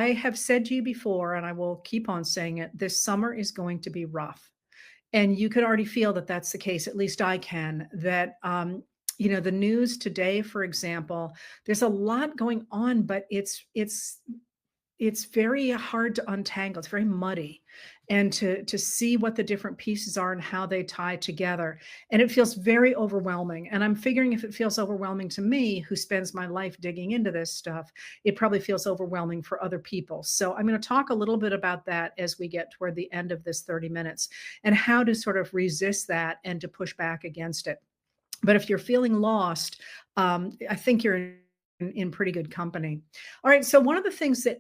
I have said to you before, and I will keep on saying it, this summer is going to be rough. And you could already feel that that's the case, at least I can, that, the news today, for example, there's a lot going on, but it's very hard to untangle. It's very muddy, and to see what the different pieces are and how they tie together. And it feels very overwhelming. And I'm figuring if it feels overwhelming to me, who spends my life digging into this stuff, it probably feels overwhelming for other people. So I'm going to talk a little bit about that as we get toward the end of this 30 minutes and how to sort of resist that and to push back against it. But if you're feeling lost, I think you're in pretty good company. All right. So one of the things that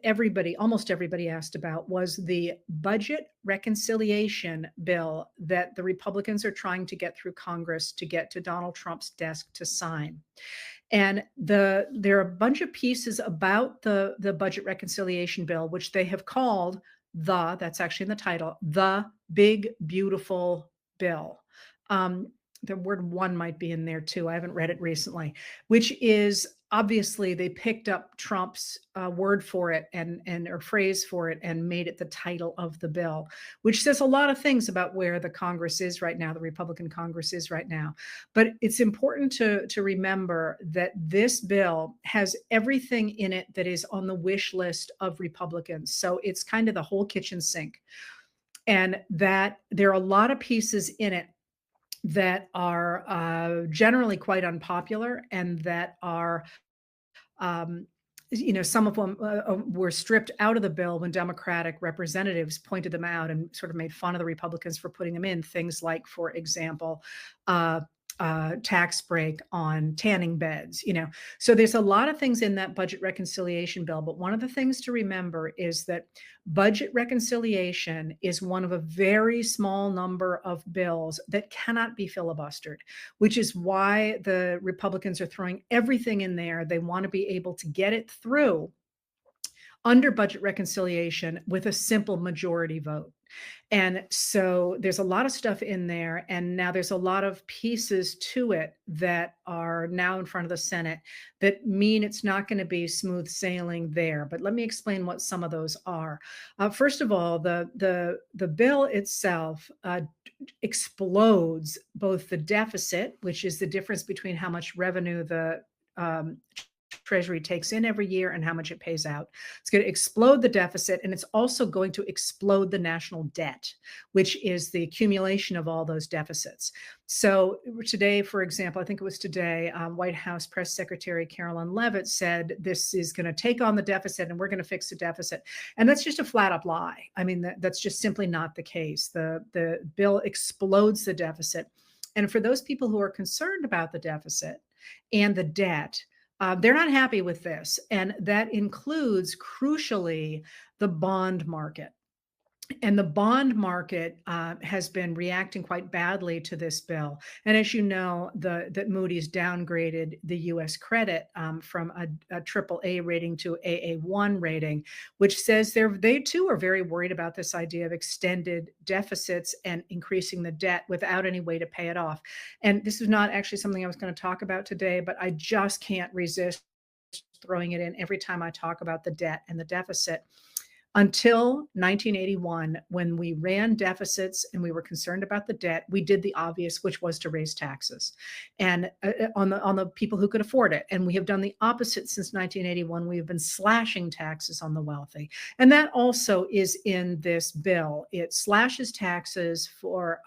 almost everybody asked about was the budget reconciliation bill that the Republicans are trying to get through Congress to get to Donald Trump's desk to sign. And there are a bunch of pieces about the budget reconciliation bill, which they have called that's actually in the title, the big, beautiful bill. The word one might be in there too. I haven't read it recently, which is obviously they picked up Trump's word for it and or phrase for it and made it the title of the bill, which says a lot of things about where the Congress is right now, the Republican Congress is right now. But it's important to remember that this bill has everything in it that is on the wish list of Republicans. So it's kind of the whole kitchen sink. And that there are a lot of pieces in it that are generally quite unpopular and that are, some of them were stripped out of the bill when Democratic representatives pointed them out and sort of made fun of the Republicans for putting them in. Things like, for example, tax break on tanning beds, So there's a lot of things in that budget reconciliation bill. But one of the things to remember is that budget reconciliation is one of a very small number of bills that cannot be filibustered, which is why the Republicans are throwing everything in there. They want to be able to get it through under budget reconciliation with a simple majority vote. And so there's a lot of stuff in there. And now there's a lot of pieces to it that are now in front of the Senate that mean it's not going to be smooth sailing there. But let me explain what some of those are. First of all, the bill itself explodes both the deficit, which is the difference between how much revenue the Treasury takes in every year and how much it pays out. It's going to explode the deficit, and it's also going to explode the national debt, which is the accumulation of all those deficits. So today, for example, I think it was today, White House Press Secretary Carolyn Leavitt said this is going to take on the deficit and we're going to fix the deficit. And that's just a flat up lie. I mean, that's just simply not the case. The bill explodes the deficit. And for those people who are concerned about the deficit and the debt, they're not happy with this. And that includes, crucially, the bond market. And the bond market has been reacting quite badly to this bill. And as you know, that Moody's downgraded the U.S. credit from a AAA rating to AA1 rating, which says they too are very worried about this idea of extended deficits and increasing the debt without any way to pay it off. And this is not actually something I was going to talk about today, but I just can't resist throwing it in every time I talk about the debt and the deficit. Until 1981, when we ran deficits and we were concerned about the debt, we did the obvious, which was to raise taxes, and on the people who could afford it. And we have done the opposite since 1981. We have been slashing taxes on the wealthy, and that also is in this bill. It slashes taxes for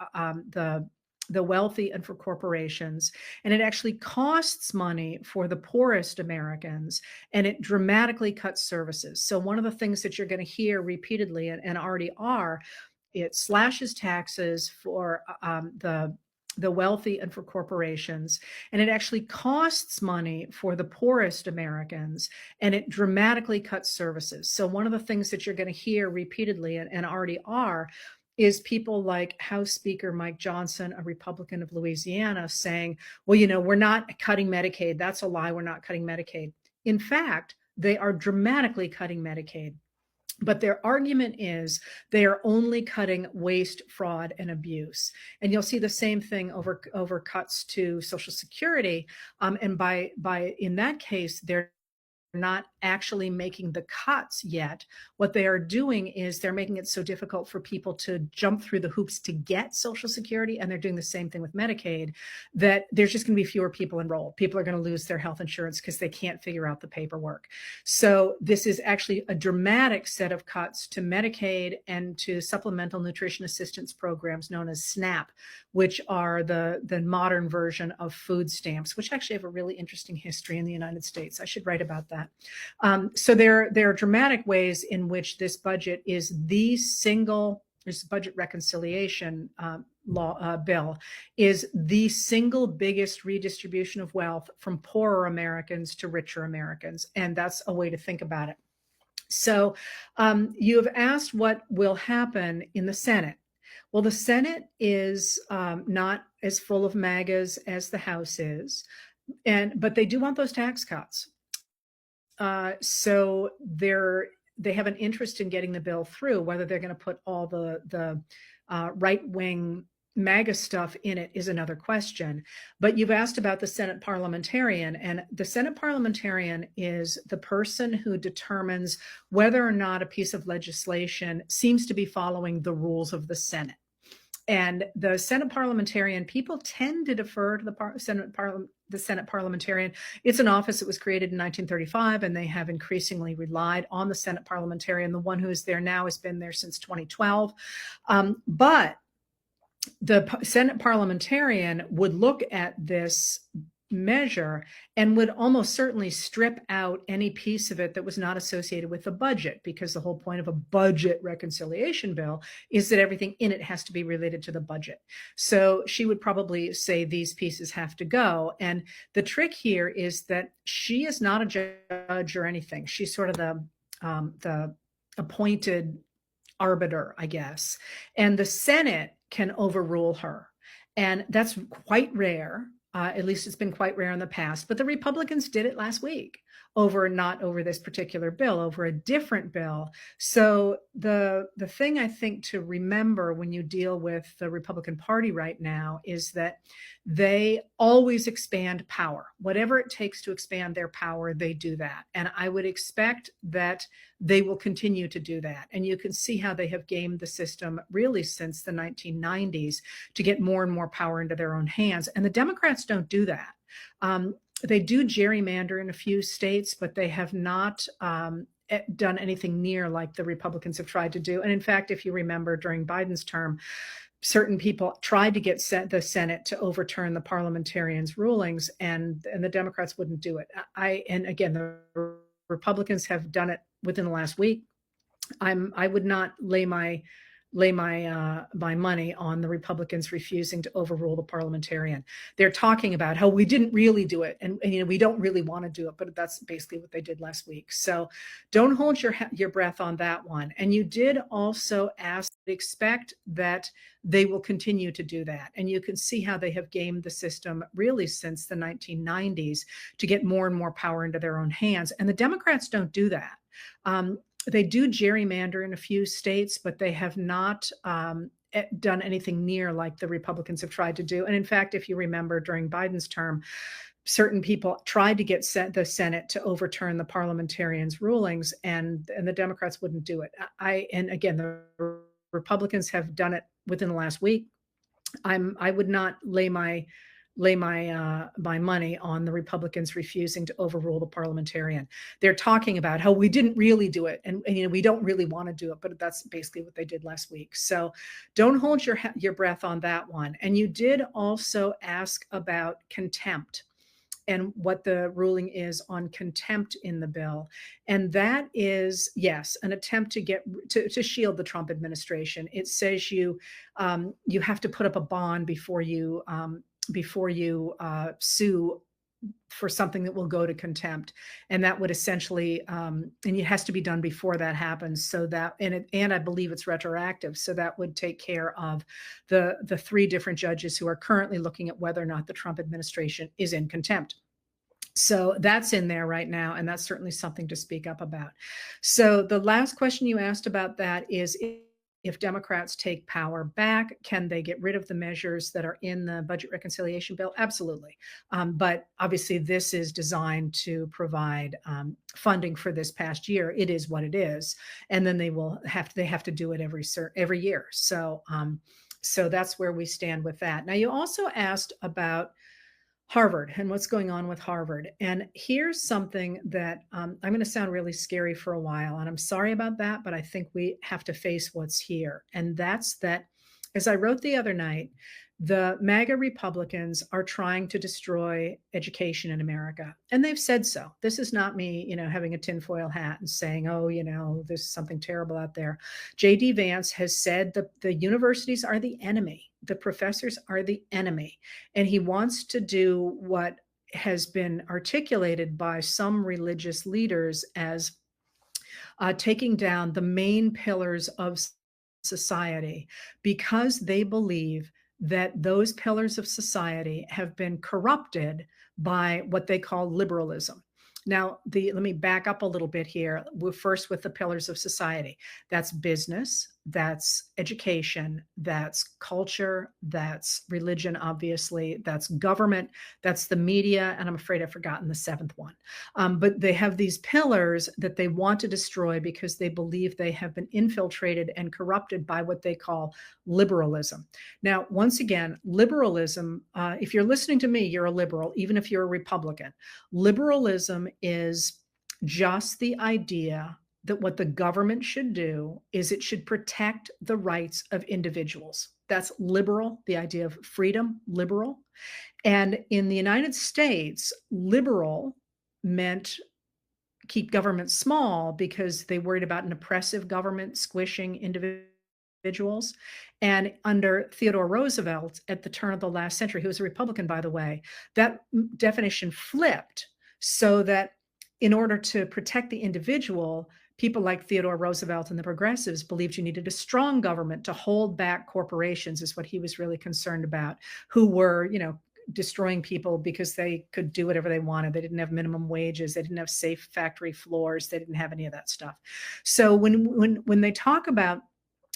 the wealthy and for corporations. And it actually costs money for the poorest Americans, and it dramatically cuts services. So one of the things that you're going to hear repeatedly and already are, it slashes taxes for the wealthy and for corporations, and it actually costs money for the poorest Americans, and it dramatically cuts services. So one of the things that you're going to hear repeatedly and already are is people like House Speaker Mike Johnson, a Republican of Louisiana, saying, well, we're not cutting Medicaid. That's a lie. We're not cutting Medicaid. In fact, they are dramatically cutting Medicaid. But their argument is they are only cutting waste, fraud, and abuse. And you'll see the same thing over cuts to Social Security. And by in that case, they're not actually making the cuts yet. What they are doing is they're making it so difficult for people to jump through the hoops to get Social Security, and they're doing the same thing with Medicaid, that there's just going to be fewer people enrolled. People are going to lose their health insurance because they can't figure out the paperwork. So this is actually a dramatic set of cuts to Medicaid and to supplemental nutrition assistance programs known as SNAP, which are the modern version of food stamps, which actually have a really interesting history in the United States. I should write about that. So there are dramatic ways in which this budget is this budget reconciliation bill is the single biggest redistribution of wealth from poorer Americans to richer Americans. And that's a way to think about it. So you have asked what will happen in the Senate. Well, the Senate is not as full of MAGAs as the House is, but they do want those tax cuts. So they have an interest in getting the bill through. Whether they're going to put all the right-wing MAGA stuff in it is another question. But you've asked about the Senate parliamentarian, and the Senate parliamentarian is the person who determines whether or not a piece of legislation seems to be following the rules of the Senate. And the Senate parliamentarian, people tend to defer to the Senate parliamentarian. It's an office that was created in 1935, and they have increasingly relied on the Senate parliamentarian. The one who is there now has been there since 2012. But the Senate parliamentarian would look at this measure and would almost certainly strip out any piece of it that was not associated with the budget, because the whole point of a budget reconciliation bill is that everything in it has to be related to the budget. So she would probably say these pieces have to go. And the trick here is that she is not a judge or anything. She's sort of the appointed arbiter, I guess. And the Senate can overrule her. And that's quite rare. At least it's been quite rare in the past. But the Republicans did it last week, not over this particular bill, over a different bill. So the thing I think to remember when you deal with the Republican Party right now is that they always expand power. Whatever it takes to expand their power, they do that. And I would expect that they will continue to do that. And you can see how they have gamed the system really since the 1990s to get more and more power into their own hands. And the Democrats don't do that. They do gerrymander in a few states, but they have not done anything near like the Republicans have tried to do. And in fact, if you remember during Biden's term, certain people tried to get the Senate to overturn the parliamentarians' rulings, and the Democrats wouldn't do it. And again, the Republicans have done it within the last week. I would not lay my money on the Republicans refusing to overrule the parliamentarian. They're talking about how we didn't really do it, and we don't really want to do it, but that's basically what they did last week. So don't hold your breath on that one. And you did also expect that they will continue to do that. And you can see how they have gamed the system really since the 1990s to get more and more power into their own hands. And the Democrats don't do that. They do gerrymander in a few states, but they have not done anything near like the Republicans have tried to do. And in fact, if you remember during Biden's term, certain people tried to get the Senate to overturn the parliamentarians' rulings, and the Democrats wouldn't do it. And again, the Republicans have done it within the last week. I would not lay my money on the Republicans refusing to overrule the parliamentarian. They're talking about how we didn't really do it, and we don't really want to do it, but that's basically what they did last week. So don't hold your breath on that one. And you did also ask about contempt and what the ruling is on contempt in the bill. And that is, yes, an attempt to shield the Trump administration. It says you have to put up a bond before you sue for something that will go to contempt. And that would essentially, and it has to be done before that happens. So that, and I believe it's retroactive. So that would take care of the three different judges who are currently looking at whether or not the Trump administration is in contempt. So that's in there right now. And that's certainly something to speak up about. So the last question you asked about that is if Democrats take power back, can they get rid of the measures that are in the budget reconciliation bill? Absolutely. But obviously, this is designed to provide funding for this past year. It is what it is, and then they have to do it every year. So that's where we stand with that. Now, you also asked about Harvard and what's going on with Harvard. And here's something that I'm going to sound really scary for a while. And I'm sorry about that, but I think we have to face what's here. And that's that, as I wrote the other night, the MAGA Republicans are trying to destroy education in America. And they've said so. This is not me, having a tinfoil hat and saying, oh, there's something terrible out there. J.D. Vance has said that the universities are the enemy. The professors are the enemy. And he wants to do what has been articulated by some religious leaders as taking down the main pillars of society, because they believe that those pillars of society have been corrupted by what they call liberalism. Now, let me back up a little bit here. We're first with the pillars of society. That's business, that's education, that's culture, that's religion, obviously, that's government, that's the media, and I'm afraid I've forgotten the seventh one. But they have these pillars that they want to destroy because they believe they have been infiltrated and corrupted by what they call liberalism. Now, once again, liberalism, if you're listening to me, you're a liberal, even if you're a Republican. Liberalism is just the idea that what the government should do is it should protect the rights of individuals. That's liberal, the idea of freedom, liberal. And in the United States, liberal meant keep government small because they worried about an oppressive government squishing individuals. And under Theodore Roosevelt at the turn of the last century, who was a Republican, by the way, that definition flipped so that in order to protect the individual, people like Theodore Roosevelt and the progressives believed you needed a strong government to hold back corporations, is what he was really concerned about, who were, destroying people because they could do whatever they wanted. They didn't have minimum wages. They didn't have safe factory floors. They didn't have any of that stuff. So when they talk about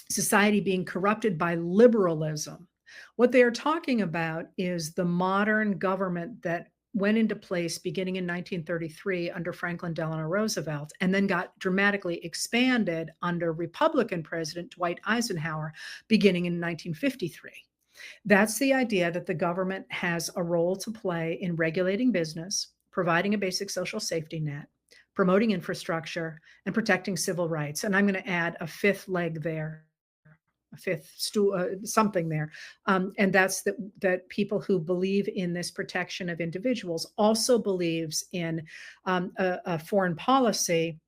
society being corrupted by liberalism, what they are talking about is the modern government that went into place beginning in 1933 under Franklin Delano Roosevelt, and then got dramatically expanded under Republican President Dwight Eisenhower beginning in 1953. That's the idea that the government has a role to play in regulating business, providing a basic social safety net, promoting infrastructure, and protecting civil rights. And I'm going to add a fifth leg there, a fifth something there. And that's that people who believe in this protection of individuals also believes in a foreign policy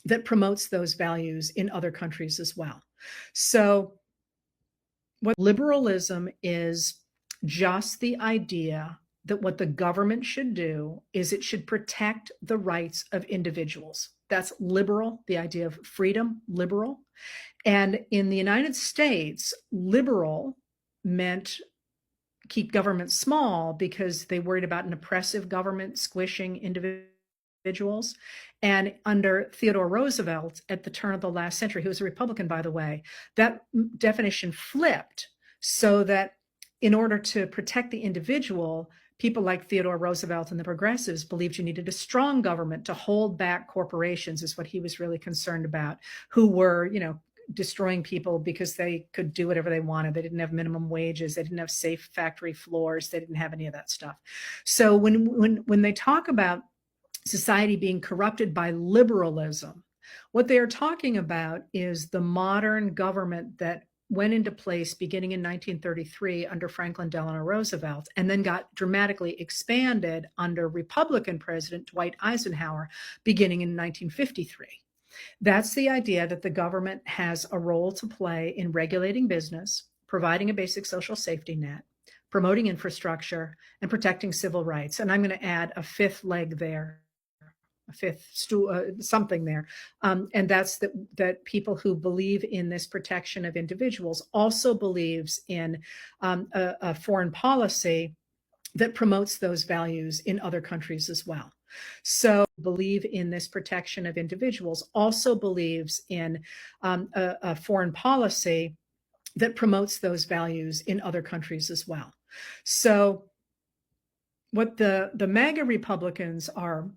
that promotes those values in other countries as well. So what liberalism is just the idea that what the government should do is it should protect the rights of individuals. That's liberal, the idea of freedom, liberal. And in the United States, liberal meant keep government small because they worried about an oppressive government squishing individuals. And under Theodore Roosevelt at the turn of the last century, who was a Republican, by the way, that definition flipped so that in order to protect the individual, people like Theodore Roosevelt and the progressives believed you needed a strong government to hold back corporations, is what he was really concerned about, who were, destroying people because they could do whatever they wanted. They didn't have minimum wages. They didn't have safe factory floors. They didn't have any of that stuff. So when they talk about society being corrupted by liberalism, what they are talking about is the modern government that went into place beginning in 1933 under Franklin Delano Roosevelt, and then got dramatically expanded under Republican President Dwight Eisenhower beginning in 1953. That's the idea that the government has a role to play in regulating business, providing a basic social safety net, promoting infrastructure, and protecting civil rights. And I'm going to add a fifth leg there, a fifth something there. And that's that people who believe in this protection of individuals also believes in a foreign policy that promotes those values in other countries as well. So believe in this protection of individuals also believes in a foreign policy that promotes those values in other countries as well. So what the MAGA Republicans are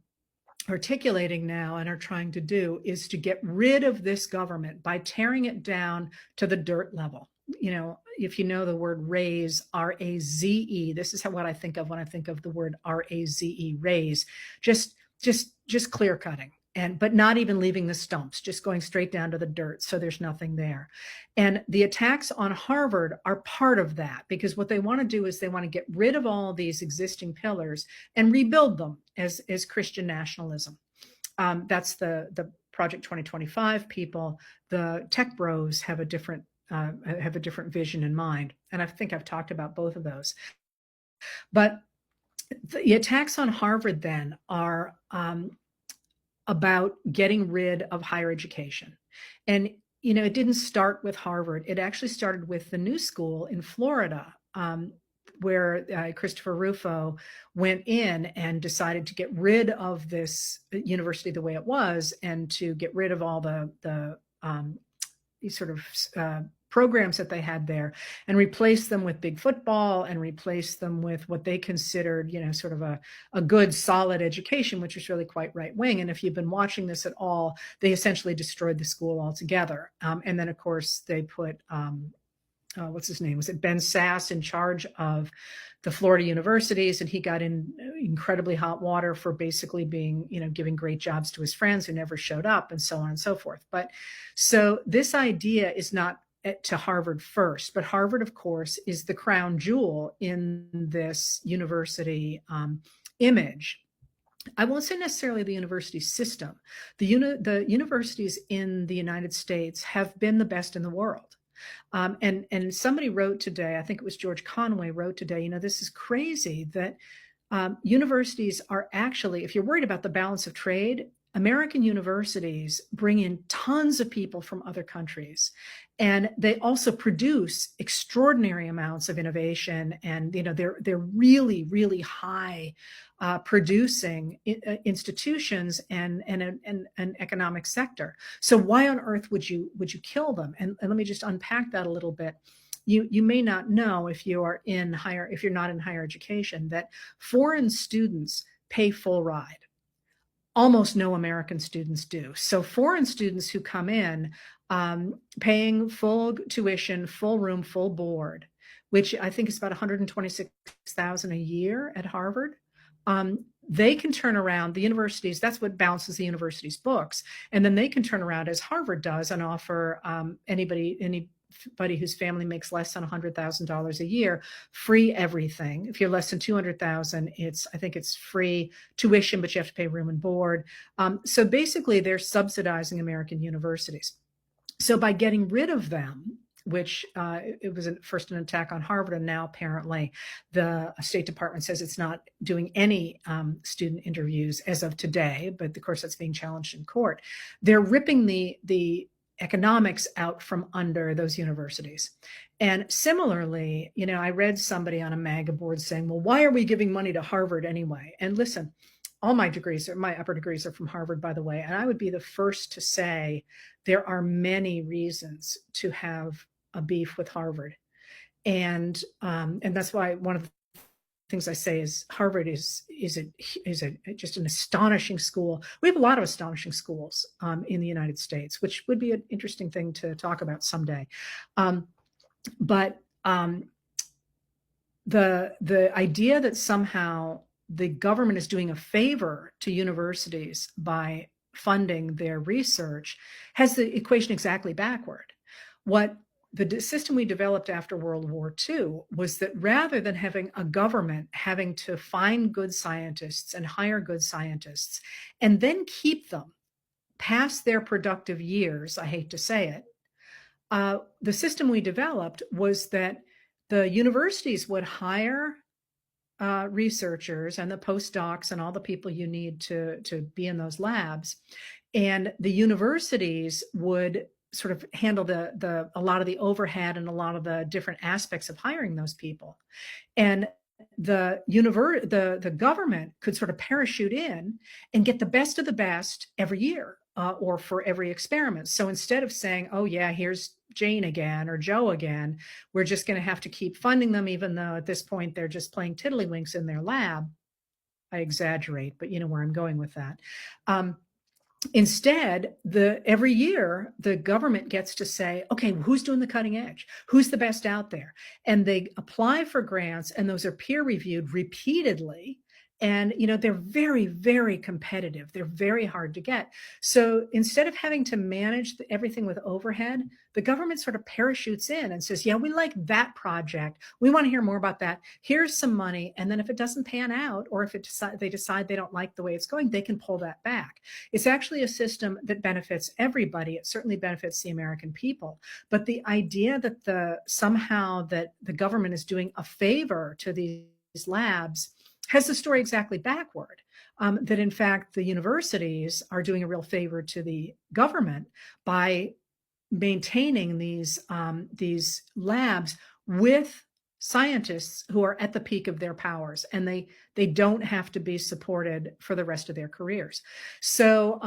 articulating now and are trying to do is to get rid of this government by tearing it down to the dirt level. You know, if you know the word raze, R-A-Z-E, this is what I think of when I think of the word R-A-Z-E, raze, just clear cutting. But not even leaving the stumps, just going straight down to the dirt. So there's nothing there. And the attacks on Harvard are part of that, because what they want to do is they want to get rid of all these existing pillars and rebuild them as Christian nationalism. That's the Project 2025 people. The tech bros have a different vision in mind. And I think I've talked about both of those. But the attacks on Harvard then are about getting rid of higher education. And, you know, it didn't start with Harvard. It actually started with the New School in Florida, where Christopher Rufo went in and decided to get rid of this university the way it was, and to get rid of all the sort of programs that they had there, and replace them with big football, and replace them with what they considered, you know, sort of a good, solid education, which was really quite right wing. And if you've been watching this at all, they essentially destroyed the school altogether. And then, of course, they put, what's his name? Was it Ben Sass in charge of the Florida universities? And he got in incredibly hot water for basically being, you know, giving great jobs to his friends who never showed up, and so on and so forth. But so this idea is not to Harvard first, but Harvard, of course, is the crown jewel in this university image. I won't say necessarily the university system. The universities in the United States have been the best in the world. And somebody wrote today, I think it was George Conway wrote today, you know, this is crazy that universities are actually, if you're worried about the balance of trade, American universities bring in tons of people from other countries, and they also produce extraordinary amounts of innovation. And you know, they're really, really high producing institutions and an economic sector. So why on earth would you kill them? And let me just unpack that a little bit. You may not know, if you're not in higher education, that foreign students pay full ride. Almost no American students do. So foreign students who come in paying full tuition, full room, full board, which I think is about $126,000 a year at Harvard. They can turn around the universities. That's what balances the university's books. And then they can turn around, as Harvard does, and offer anybody whose family makes less than $100,000 a year, free everything. If you're less than $200,000, I think it's free tuition, but you have to pay room and board. So basically, they're subsidizing American universities. So by getting rid of them, which it was first an attack on Harvard, and now apparently the State Department says it's not doing any student interviews as of today, but of course that's being challenged in court. They're ripping the economics out from under those universities. And similarly, you know, I read somebody on a MAGA board saying, well, why are we giving money to Harvard anyway? And listen, all my upper degrees are from Harvard, by the way. And I would be the first to say there are many reasons to have a beef with Harvard. And that's why one of the things I say is Harvard is just an astonishing school. We have a lot of astonishing schools in the United States, which would be an interesting thing to talk about someday. But the idea that somehow the government is doing a favor to universities by funding their research has the equation exactly backward. What the system we developed after World War II was that rather than having a government having to find good scientists and hire good scientists and then keep them past their productive years, I hate to say it, the system we developed was that the universities would hire researchers and the postdocs and all the people you need to be in those labs, and the universities would sort of handle a lot of the overhead and a lot of the different aspects of hiring those people. And the government could sort of parachute in and get the best of the best every year, or for every experiment. So instead of saying, oh yeah, here's Jane again or Joe again, we're just going to have to keep funding them, even though at this point they're just playing tiddlywinks in their lab. I exaggerate, but you know where I'm going with that. Instead, every year the government gets to say, okay, who's doing the cutting edge? Who's the best out there? And they apply for grants, and those are peer reviewed repeatedly. And you know, they're very, very competitive. They're very hard to get. So instead of having to manage everything with overhead, the government sort of parachutes in and says, yeah, we like that project. We want to hear more about that. Here's some money. And then if it doesn't pan out, or if they decide they don't like the way it's going, they can pull that back. It's actually a system that benefits everybody. It certainly benefits the American people. But the idea that somehow that the government is doing a favor to these labs has the story exactly backward. That in fact, the universities are doing a real favor to the government by maintaining these labs with scientists who are at the peak of their powers, and they don't have to be supported for the rest of their careers. So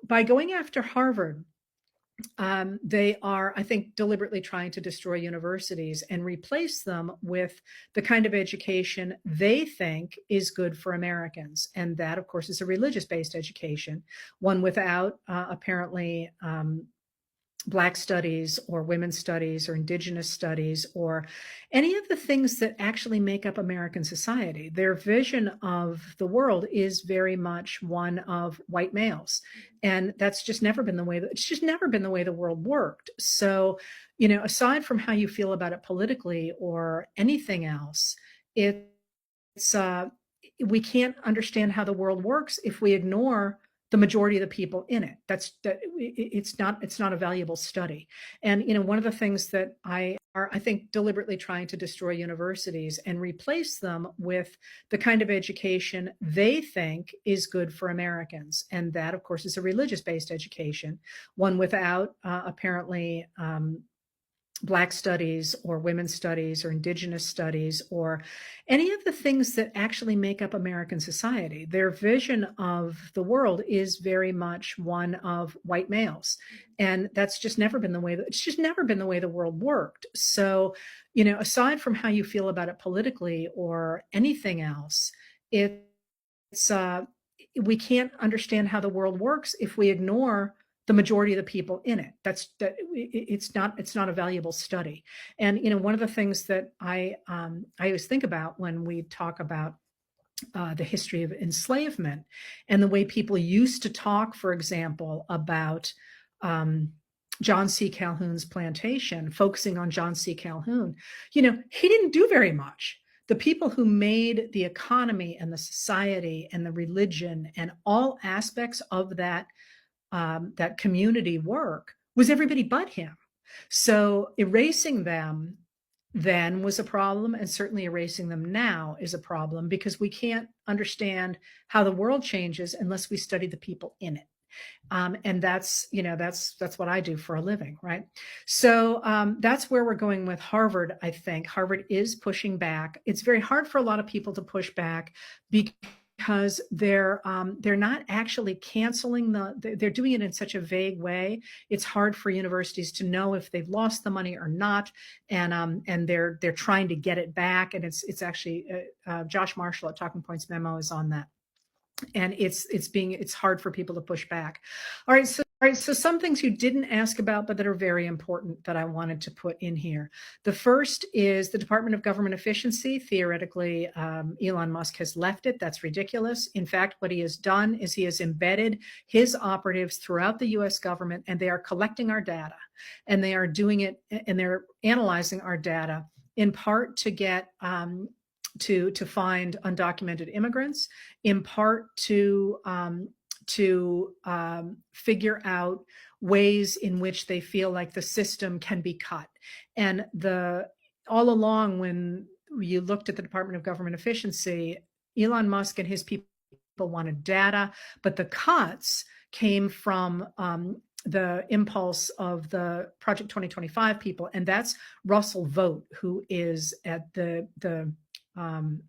by going after Harvard, they are, I think, deliberately trying to destroy universities and replace them with the kind of education they think is good for Americans. And that, of course, is a religious-based education, one without apparently Black studies or women's studies or indigenous studies or any of the things that actually make up American society. Their vision of the world is very much one of white males. And that's just never been the way it's just never been the way the world worked. So, you know, aside from how you feel about it politically or anything else, it's we can't understand how the world works if we ignore the majority of the people in it. It's not a valuable study. And you know, one of the things that I think deliberately trying to destroy universities and replace them with the kind of education they think is good for Americans. And that, of course, is a religious-based education, one without apparently Black studies or women's studies or indigenous studies or any of the things that actually make up American society. Their vision of the world is very much one of white males. And that's just never been the way it's just never been the way the world worked. So, you know, aside from how you feel about it politically or anything else, it's we can't understand how the world works if we ignore the majority of the people in it. It's not a valuable study. And you know, one of the things that I always think about when we talk about the history of enslavement and the way people used to talk, for example, about John C. Calhoun's plantation, focusing on John C. Calhoun, you know, he didn't do very much. The people who made the economy and the society and the religion and all aspects of that community work was everybody but him. So erasing them then was a problem, and certainly erasing them now is a problem, because we can't understand how the world changes unless we study the people in it. And that's, you know, that's what I do for a living, right? So that's where we're going with Harvard. I think Harvard is pushing back. It's very hard for a lot of people to push back because they're not actually canceling they're doing it in such a vague way. It's hard for universities to know if they've lost the money or not, and they're trying to get it back. And it's actually Josh Marshall at Talking Points Memo is on that. And it's hard for people to push back. All right, so some things you didn't ask about, but that are very important that I wanted to put in here. The first is the Department of Government Efficiency. Theoretically, Elon Musk has left it. That's ridiculous. In fact, what he has done is he has embedded his operatives throughout the US government, and they are collecting our data, and they are doing it, and they're analyzing our data in part to get to find undocumented immigrants, in part to figure out ways in which they feel like the system can be cut. And all along, when you looked at the Department of Government Efficiency, Elon Musk and his people wanted data, but the cuts came from the impulse of the Project 2025 people, and that's Russell Vogt, who is at the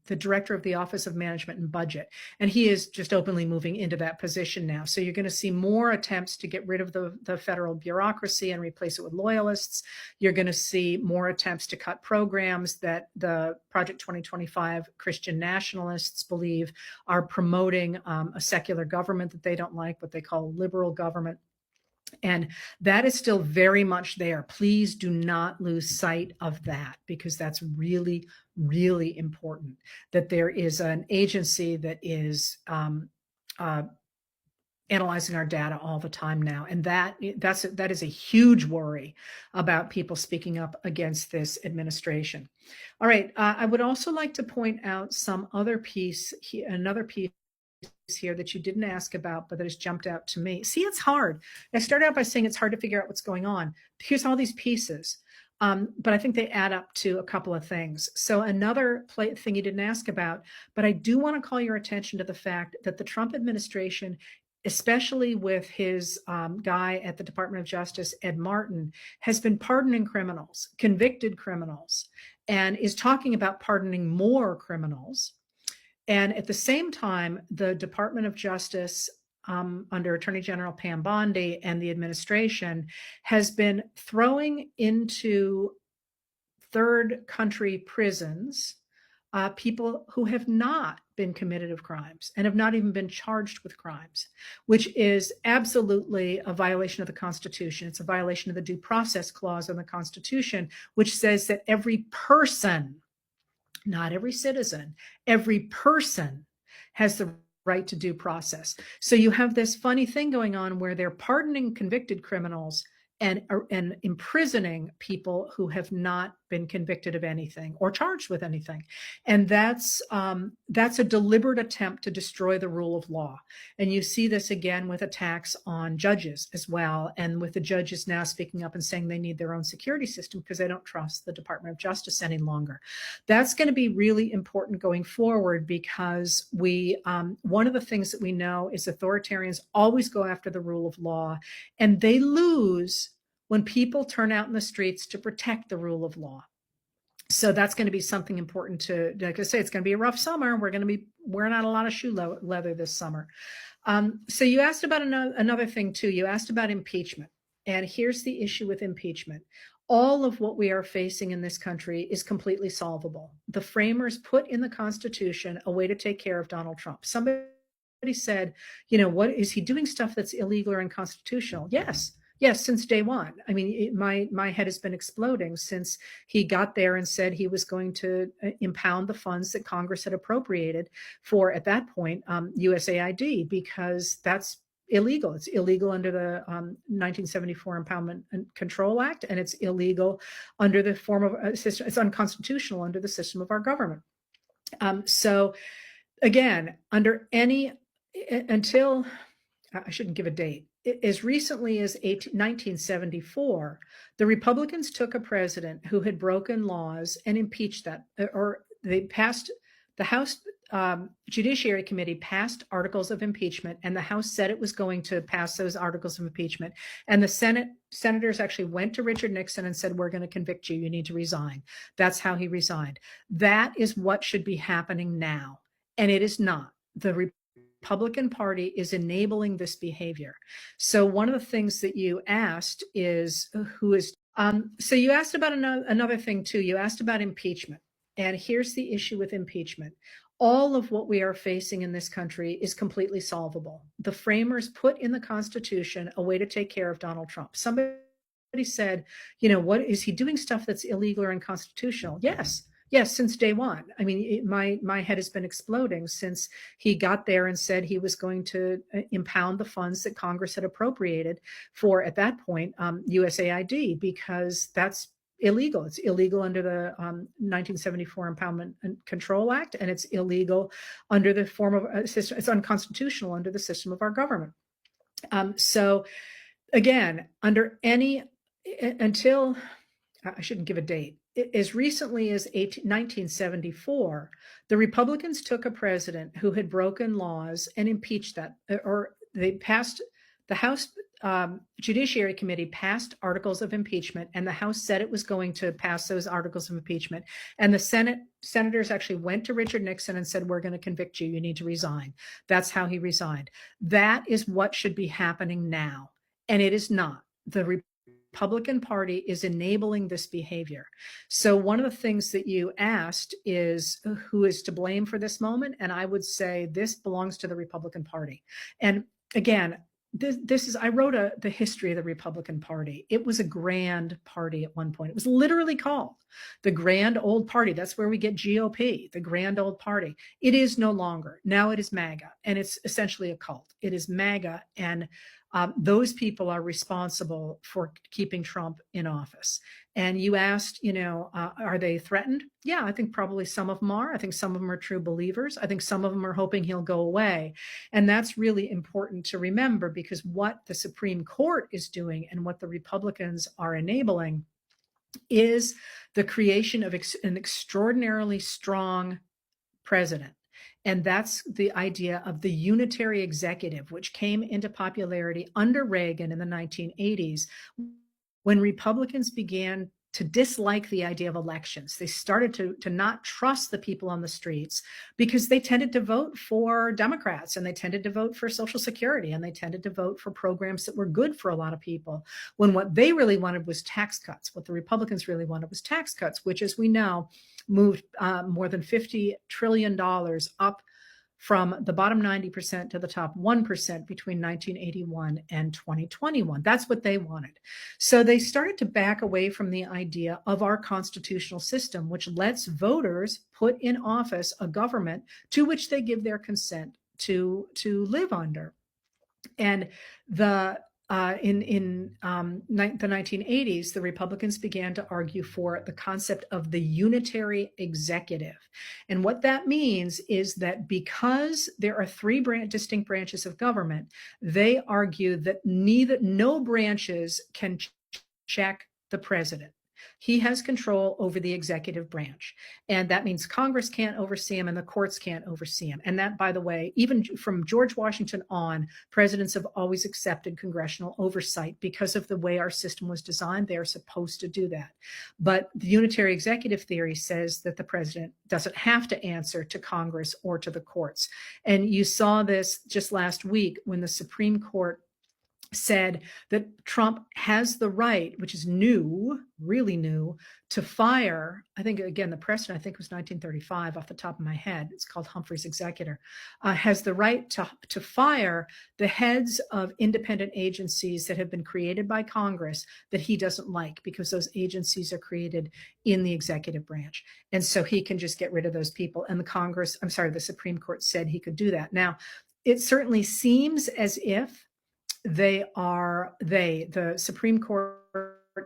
the director of the Office of Management and Budget, and he is just openly moving into that position now. So you're going to see more attempts to get rid of the federal bureaucracy and replace it with loyalists. You're going to see more attempts to cut programs that the Project 2025 Christian nationalists believe are promoting a secular government that they don't like, what they call liberal government. And that is still very much there. Please do not lose sight of that, because that's really, really important, that there is an agency that is analyzing our data all the time now. And that is a huge worry about people speaking up against this administration. All right. I would also like to point out another piece here that you didn't ask about, but that has jumped out to me. See, it's hard. I started out by saying it's hard to figure out what's going on. Here's all these pieces, but I think they add up to a couple of things. So another thing you didn't ask about, but I do want to call your attention to the fact that the Trump administration, especially with his guy at the Department of Justice, Ed Martin, has been pardoning criminals, convicted criminals, and is talking about pardoning more criminals. And at the same time, the Department of Justice, under Attorney General Pam Bondi and the administration, has been throwing into third country prisons people who have not been committed of crimes and have not even been charged with crimes, which is absolutely a violation of the Constitution. It's a violation of the Due Process Clause in the Constitution, which says that every person, not every citizen, every person has the right to due process. So you have this funny thing going on where they're pardoning convicted criminals and imprisoning people who have not been convicted of anything or charged with anything. And that's a deliberate attempt to destroy the rule of law. And you see this again with attacks on judges as well, and with the judges now speaking up and saying they need their own security system because they don't trust the Department of Justice any longer. That's going to be really important going forward, because one of the things that we know is authoritarians always go after the rule of law, and they lose when people turn out in the streets to protect the rule of law. So that's going to be something important to, like I say, it's going to be a rough summer. We're going to be wearing out a lot of shoe leather this summer. So you asked about another thing too. You asked about impeachment. And here's the issue with impeachment. All of what we are facing in this country is completely solvable. The framers put in the Constitution a way to take care of Donald Trump. Somebody said, what is he doing stuff that's illegal or unconstitutional? Yes, since day one. I mean, my head has been exploding since he got there and said he was going to impound the funds that Congress had appropriated for, at that point, USAID, because that's illegal. It's illegal under the 1974 Impoundment and Control Act, and it's illegal under the form of a system. It's unconstitutional under the system of our government. So again, until I shouldn't give a date. As recently as 1974, the Republicans took a president who had broken laws and impeached that, or they passed, the House Judiciary Committee passed articles of impeachment, and the House said it was going to pass those articles of impeachment. And the senators actually went to Richard Nixon and said, we're going to convict you. You need to resign. That's how he resigned. That is what should be happening now. And it is not. The Republican Party is enabling this behavior. So one of the things that you asked is so you asked about another thing too. You asked about impeachment. And here's the issue with impeachment. All of what we are facing in this country is completely solvable. The framers put in the Constitution a way to take care of Donald Trump. Somebody said, what is he doing stuff that's illegal or unconstitutional? Yes, since day one. I mean, my head has been exploding since he got there and said he was going to impound the funds that Congress had appropriated for, at that point, USAID, because that's illegal. It's illegal under the 1974 Impoundment and Control Act, and it's illegal under the form of a system. It's unconstitutional under the system of our government. So again, until I shouldn't give a date. As recently as 1974, the Republicans took a president who had broken laws and impeached that, or they passed, the House Judiciary Committee passed articles of impeachment, and the House said it was going to pass those articles of impeachment. And the senators actually went to Richard Nixon and said, we're going to convict you. You need to resign. That's how he resigned. That is what should be happening now. And it is not. The Republican Party is enabling this behavior. So one of the things that you asked is who is to blame for this moment? And I would say this belongs to the Republican Party. And again, this is, I wrote the history of the Republican Party. It was a grand party at one point. It was literally called the Grand Old Party. That's where we get GOP, the Grand Old Party. It is no longer. Now it is MAGA, and it's essentially a cult. It is MAGA, and those people are responsible for keeping Trump in office. And you asked, are they threatened? Yeah, I think probably some of them are. I think some of them are true believers. I think some of them are hoping he'll go away. And that's really important to remember, because what the Supreme Court is doing and what the Republicans are enabling is the creation of an extraordinarily strong president. And that's the idea of the unitary executive, which came into popularity under Reagan in the 1980s, when Republicans began to dislike the idea of elections. They started to not trust the people on the streets, because they tended to vote for Democrats, and they tended to vote for Social Security, and they tended to vote for programs that were good for a lot of people, when what they really wanted was tax cuts. What the Republicans really wanted was tax cuts, which, as we know, moved more than $50 trillion up from the bottom 90% to the top 1% between 1981 and 2021. That's what they wanted. So they started to back away from the idea of our constitutional system, which lets voters put in office a government to which they give their consent to live under. And in the 1980s, the Republicans began to argue for the concept of the unitary executive. And what that means is that because there are three distinct branches of government, they argue that no branches can check the president. He has control over the executive branch. And that means Congress can't oversee him and the courts can't oversee him. And that, by the way, even from George Washington on, presidents have always accepted congressional oversight because of the way our system was designed. They are supposed to do that. But the unitary executive theory says that the president doesn't have to answer to Congress or to the courts. And you saw this just last week when the Supreme Court said that Trump has the right, which is new, really new, to fire, I think, again, the precedent, I think, was 1935 off the top of my head. It's called Humphrey's Executor, has the right to fire the heads of independent agencies that have been created by Congress that he doesn't like, because those agencies are created in the executive branch. And so he can just get rid of those people. And the Supreme Court said he could do that. Now, it certainly seems as if the Supreme Court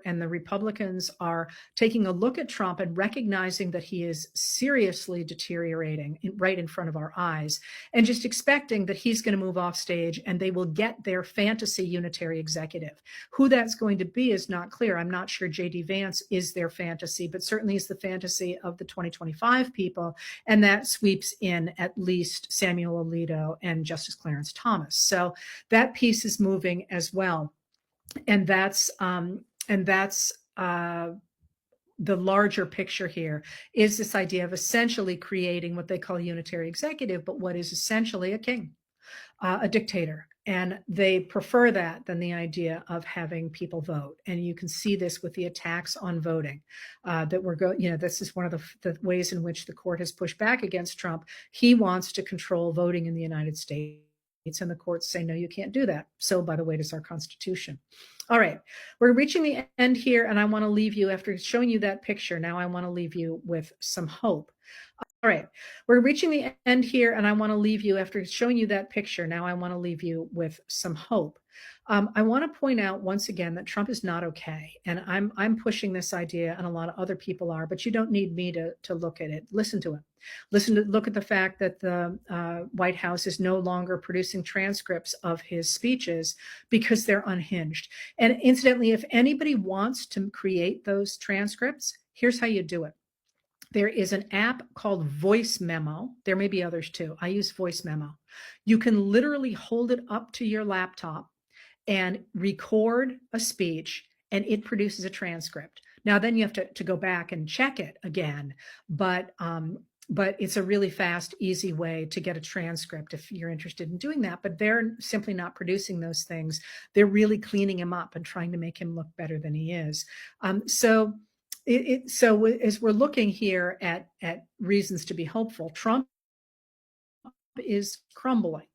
and the Republicans are taking a look at Trump and recognizing that he is seriously deteriorating right in front of our eyes, and just expecting that he's going to move off stage and they will get their fantasy unitary executive. Who that's going to be is not clear. I'm not sure J.D. Vance is their fantasy, but certainly is the fantasy of the 2025 people. And that sweeps in at least Samuel Alito and Justice Clarence Thomas. So that piece is moving as well. And that's the larger picture here is this idea of essentially creating what they call a unitary executive, but what is essentially a king, a dictator. And they prefer that than the idea of having people vote. And you can see this with the attacks on voting this is one of the ways in which the court has pushed back against Trump. He wants to control voting in the United States. And the courts say, no, you can't do that. So, by the way, does our Constitution. All right, we're reaching the end here, and I want to leave you, after showing you that picture, now I want to leave you with some hope. All right, we're reaching the end here, and I want to leave you, after showing you that picture, now I want to leave you with some hope. I want to point out once again that Trump is not okay, and I'm pushing this idea, and a lot of other people are, but you don't need me to look at it. Listen to it. Look at the fact that the White House is no longer producing transcripts of his speeches because they're unhinged. And incidentally, if anybody wants to create those transcripts, here's how you do it. There is an app called Voice Memo. There may be others too. I use Voice Memo. You can literally hold it up to your laptop and record a speech, and it produces a transcript. Now, then you have to go back and check it again, but it's a really fast, easy way to get a transcript if you're interested in doing that. But they're simply not producing those things. They're really cleaning him up and trying to make him look better than he is. So as we're looking here at reasons to be hopeful, Trump is crumbling.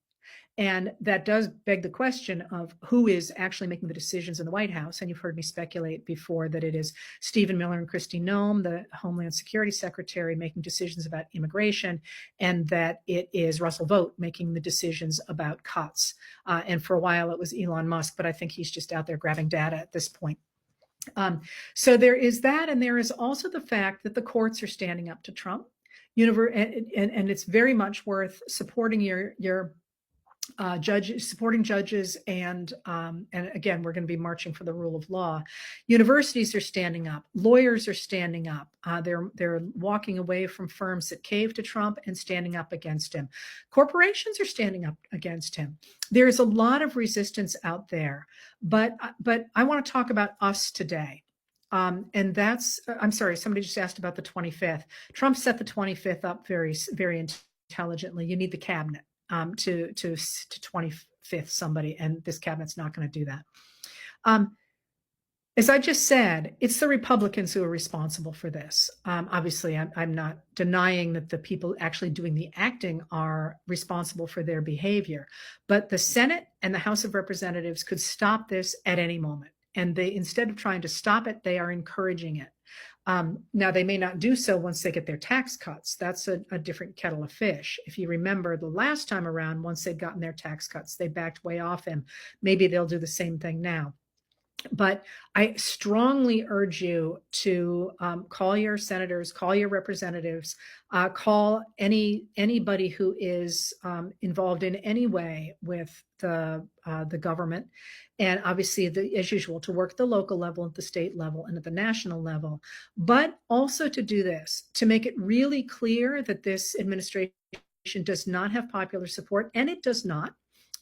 And that does beg the question of who is actually making the decisions in the White House. And you've heard me speculate before that it is Stephen Miller and Kristi Noem, the Homeland Security Secretary, making decisions about immigration, and that it is Russell Vought making the decisions about cuts. And for a while it was Elon Musk, but I think he's just out there grabbing data at this point. So there is that, and there is also the fact that the courts are standing up to Trump. And it's very much worth supporting your judges, supporting judges, and again, we're going to be marching for the rule of law. Universities are standing up. Lawyers are standing up. They're walking away from firms that cave to Trump and standing up against him. Corporations are standing up against him. There's a lot of resistance out there, but I want to talk about us today. And that's, I'm sorry, somebody just asked about the 25th. Trump set the 25th up very, very intelligently. You need the cabinet to 25th somebody, and this cabinet's not going to do that. As I just said, it's the Republicans who are responsible for this. Obviously, I'm not denying that the people actually doing the acting are responsible for their behavior, but the Senate and the House of Representatives could stop this at any moment. And they, instead of trying to stop it, they are encouraging it. Now, they may not do so once they get their tax cuts. That's a different kettle of fish. If you remember the last time around, once they'd gotten their tax cuts, they backed way off him. Maybe they'll do the same thing now. But I strongly urge you to call your senators, call your representatives, call anybody who is involved in any way with the government, and obviously, as usual, to work at the local level, at the state level, and at the national level, but also to do this, to make it really clear that this administration does not have popular support, and it does not.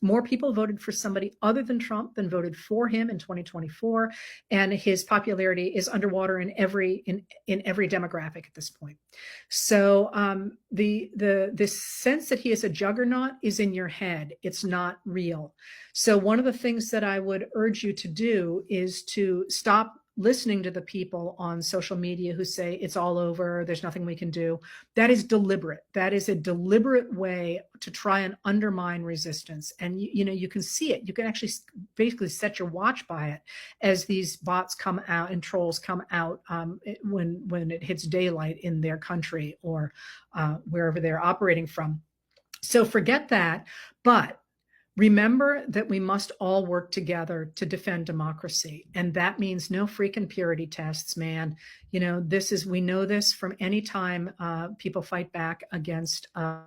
More people voted for somebody other than Trump than voted for him in 2024, and his popularity is underwater in every demographic at this point. So the sense that he is a juggernaut is in your head. It's not real. So one of the things that I would urge you to do is to stop listening to the people on social media who say it's all over, there's nothing we can do. That is deliberate. That is a deliberate way to try and undermine resistance. And you can see it. You can actually basically set your watch by it as these bots come out and trolls come out when it hits daylight in their country or wherever they're operating from. So forget that. But remember that we must all work together to defend democracy. And that means no freaking purity tests, man. We know this from any time people fight back against a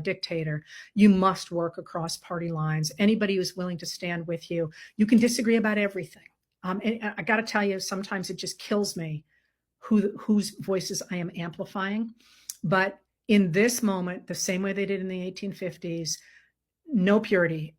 dictator. You must work across party lines. Anybody who's willing to stand with you, you can disagree about everything. And I got to tell you, sometimes it just kills me whose voices I am amplifying. But in this moment, the same way they did in the 1850s, no purity,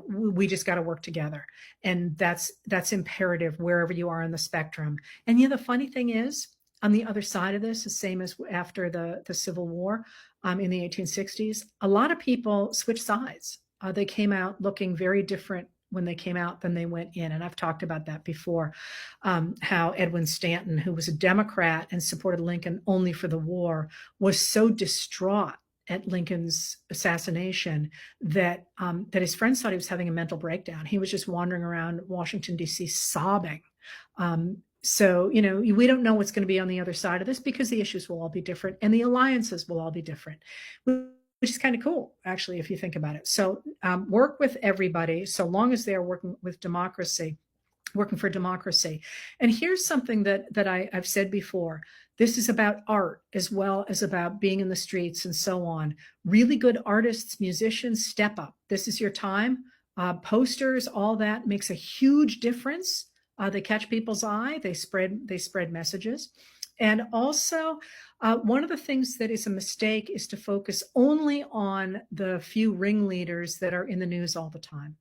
we just got to work together. And that's imperative wherever you are on the spectrum. And the funny thing is, on the other side of this, the same as after the Civil War in the 1860s, a lot of people switched sides. They came out looking very different when they came out than they went in. And I've talked about that before, how Edwin Stanton, who was a Democrat and supported Lincoln only for the war, was so distraught at Lincoln's assassination that his friends thought he was having a mental breakdown. He was just wandering around Washington, D.C. sobbing. So, we don't know what's going to be on the other side of this because the issues will all be different and the alliances will all be different, which is kind of cool, actually, if you think about it. So work with everybody so long as they're working for democracy. And here's something that I've said before. This is about art as well as about being in the streets and so on. Really good artists, musicians, step up. This is your time. Posters, all that makes a huge difference. They catch people's eye. They spread messages. And also, one of the things that is a mistake is to focus only on the few ringleaders that are in the news all the time.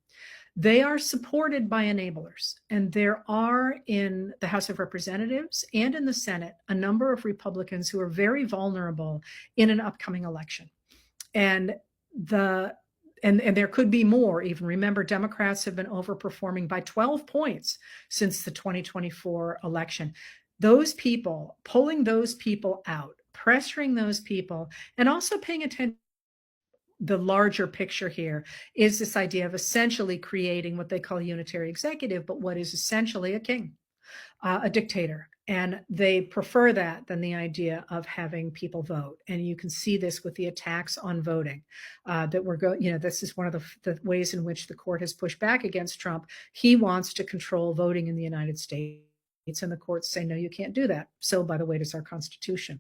They are supported by enablers. And there are in the House of Representatives and in the Senate a number of Republicans who are very vulnerable in an upcoming election. And the and there could be more even. Remember, Democrats have been overperforming by 12 points since the 2024 election. Those people, pulling those people out, pressuring those people, and also paying attention. The larger picture here is this idea of essentially creating what they call a unitary executive, but what is essentially a king, a dictator. And they prefer that than the idea of having people vote. And you can see this with the attacks on voting that we're going, this is one of the ways in which the court has pushed back against Trump. He wants to control voting in the United States. And the courts say, no, you can't do that. So, by the way, does our Constitution.